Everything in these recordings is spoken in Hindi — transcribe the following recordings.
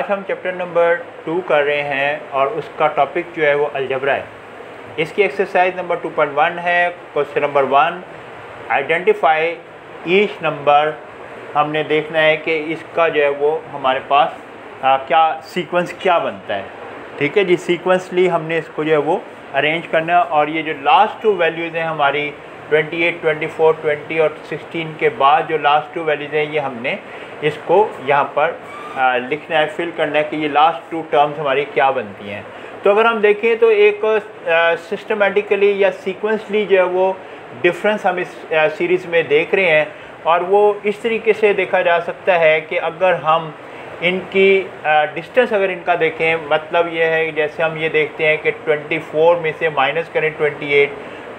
आज हम चैप्टर नंबर 2 कर रहे हैं और उसका टॉपिक जो है वो अलजबरा है। इसकी एक्सरसाइज नंबर 2.1 है। Question number 1, identify each number. हमने देखना है कि इसका जो है वो हमारे पास क्या सीक्वेंस क्या बनता है। ठीक है जी, सीक्वेंसली हमने इसको जो है वो अरेंज करना है। और ये जो लास्ट टू वैल्यूज़ हैं हमारी 28, 24, 20 और 16 के बाद जो लास्ट टू वैल्यूज़ हैं ये हमने इसको यहाँ पर लिखना है, फिल करना है कि ये लास्ट टू टर्म्स हमारी क्या बनती हैं। तो अगर हम देखें तो एक सिस्टमेटिकली या सीक्वेंसली जो है वो डिफरेंस हम इस सीरीज़ में देख रहे हैं। और वो इस तरीके से देखा जा सकता है कि अगर हम इनकी डिस्टेंस अगर इनका देखें, मतलब ये है जैसे हम ये देखते हैं कि 24 में से माइनस करें 28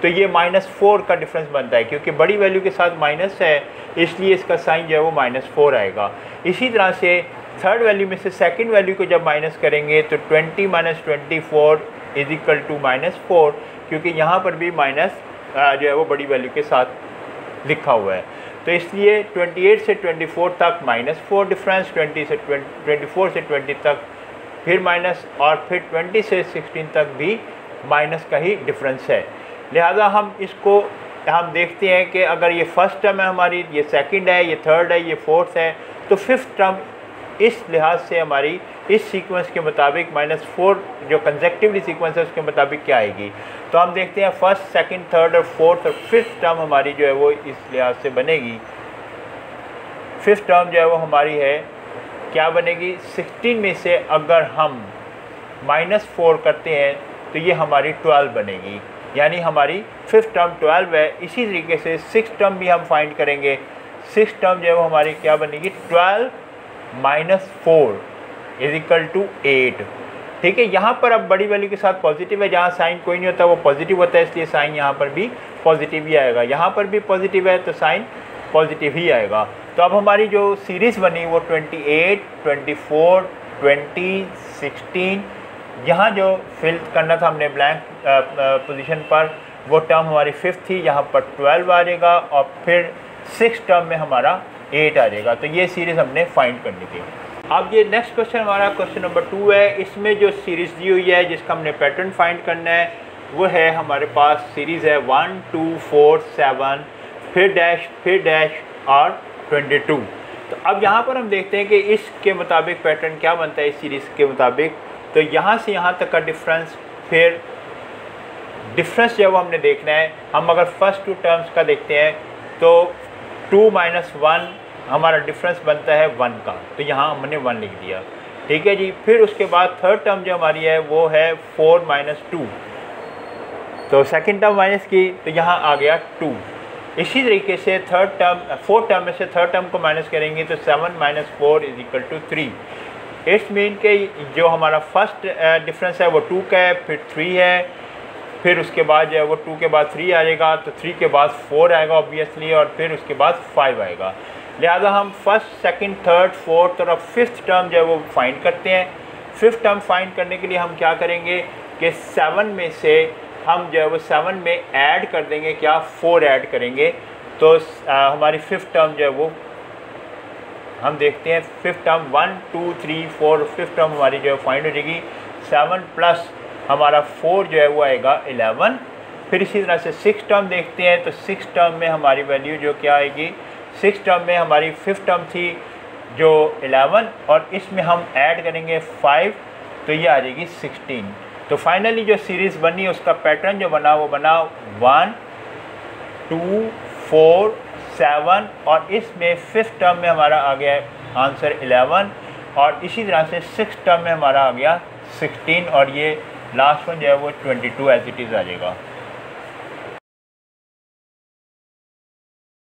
तो ये -4 का डिफरेंस बनता है, क्योंकि बड़ी वैल्यू के साथ माइनस है इसलिए इसका साइन जो है वो -4 आएगा। इसी तरह से थर्ड वैल्यू में से सेकंड वैल्यू को जब माइनस करेंगे तो 20 - 24 = -4, क्योंकि यहाँ पर भी माइनस जो है वो बड़ी वैल्यू के साथ लिखा हुआ है। तो इसलिए 28 से 24 तक -4 डिफरेंस, 24 से 20 तक फिर माइनस, और फिर 20 से 16 तक भी माइनस का ही डिफरेंस है। लिहाजा हम इसको देखते हैं कि अगर ये फर्स्ट टर्म है हमारी, ये सेकंड है, ये थर्ड है, ये फोर्थ है, तो फिफ्थ टर्म इस लिहाज से हमारी इस सीक्वेंस के मुताबिक -4 जो कंसेक्टिवली सीक्वेंस है उसके मुताबिक क्या आएगी। तो हम देखते हैं फर्स्ट, सेकंड, थर्ड और फोर्थ और फिफ्थ टर्म हमारी जो है वो इस लिहाज से बनेगी। फिफ्थ टर्म जो है वो हमारी है क्या बनेगी, 16 में से अगर हम -4 करते हैं तो ये हमारी 12 बनेगी, यानी हमारी फिफ्थ टर्म 12 है। इसी तरीके से सिक्स टर्म भी हम फाइंड करेंगे। सिक्स टर्म जो है वो हमारी क्या बनेगी, 12 - 4 = 8। ठीक है, यहाँ पर अब बड़ी वैल्यू के साथ पॉजिटिव है, जहाँ साइन कोई नहीं होता वो पॉजिटिव होता है, इसलिए साइन यहाँ पर भी पॉजिटिव ही आएगा। यहाँ पर भी पॉजिटिव है तो साइन पॉजिटिव ही आएगा। तो अब हमारी जो सीरीज़ बनी वो 28, 24, 20, 16, यहाँ जो फिल करना था हमने ब्लैंक पोजीशन पर, वो टर्म हमारी फिफ्थ थी, यहाँ पर 12 आ जाएगा और फिर सिक्स टर्म में हमारा 8 आ जाएगा। तो ये सीरीज़ हमने फाइंड करनी थी। अब ये नेक्स्ट क्वेश्चन हमारा क्वेश्चन नंबर 2 है। इसमें जो सीरीज़ दी हुई है जिसका हमने पैटर्न फाइंड करना है वो है हमारे पास सीरीज़ है 1, 2, 4, 7 फिर डैश और 22। तो अब यहाँ पर हम देखते हैं कि इसके मुताबिक पैटर्न क्या बनता है इस सीरीज़ के मुताबिक। तो यहाँ से यहाँ तक का डिफरेंस, फिर डिफरेंस जो है वो हमने देखना है। हम अगर फर्स्ट टू टर्म्स का देखते हैं तो 2 - 1 हमारा डिफरेंस बनता है 1 का, तो यहाँ हमने 1 लिख दिया। ठीक है जी, फिर उसके बाद थर्ड टर्म जो हमारी है वो है 4 - 2, तो सेकंड टर्म माइनस की तो यहाँ आ गया 2। इसी तरीके से फोर्थ टर्म में से थर्ड टर्म को माइनस करेंगे तो 7 - 4 = 3। इट्स मीन के जो हमारा फर्स्ट डिफरेंस है वो 2 का है, फिर 3 है, फिर उसके बाद जो है वो 2 के बाद 3 आएगा, तो 3 के बाद 4 आएगा ऑब्वियसली, और फिर उसके बाद 5 आएगा। लिहाजा हम फर्स्ट, सेकंड, थर्ड, फोर्थ और फिफ्थ टर्म जो है वो फाइंड करते हैं। फिफ्थ टर्म फाइंड करने के लिए हम क्या करेंगे कि 7 में से हम जो है वो 7 में ऐड कर देंगे, क्या 4 ऐड करेंगे, तो हमारी फिफ्थ टर्म जो है वो हम देखते हैं। फिफ्थ टर्म 1, 2, 3, 4 फिफ्थ टर्म हमारी जो है फाइंड हो जाएगी। 7 प्लस हमारा 4 जो है वो आएगा 11। फिर इसी तरह से सिक्स टर्म देखते हैं तो सिक्स टर्म में हमारी वैल्यू जो क्या आएगी, सिक्स टर्म में हमारी फिफ्थ टर्म थी जो 11, और इसमें हम ऐड करेंगे 5 तो ये आ जाएगी 16। तो फाइनली जो सीरीज़ बनी उसका पैटर्न जो बना वो बना 1, 2, 4, 7, और इसमें फिफ्थ टर्म में हमारा आ गया आंसर 11, और इसी तरह से सिक्स टर्म में हमारा आ गया 16, और ये लास्ट वन जो है वो 22 एज इट इज़ आ जाएगा।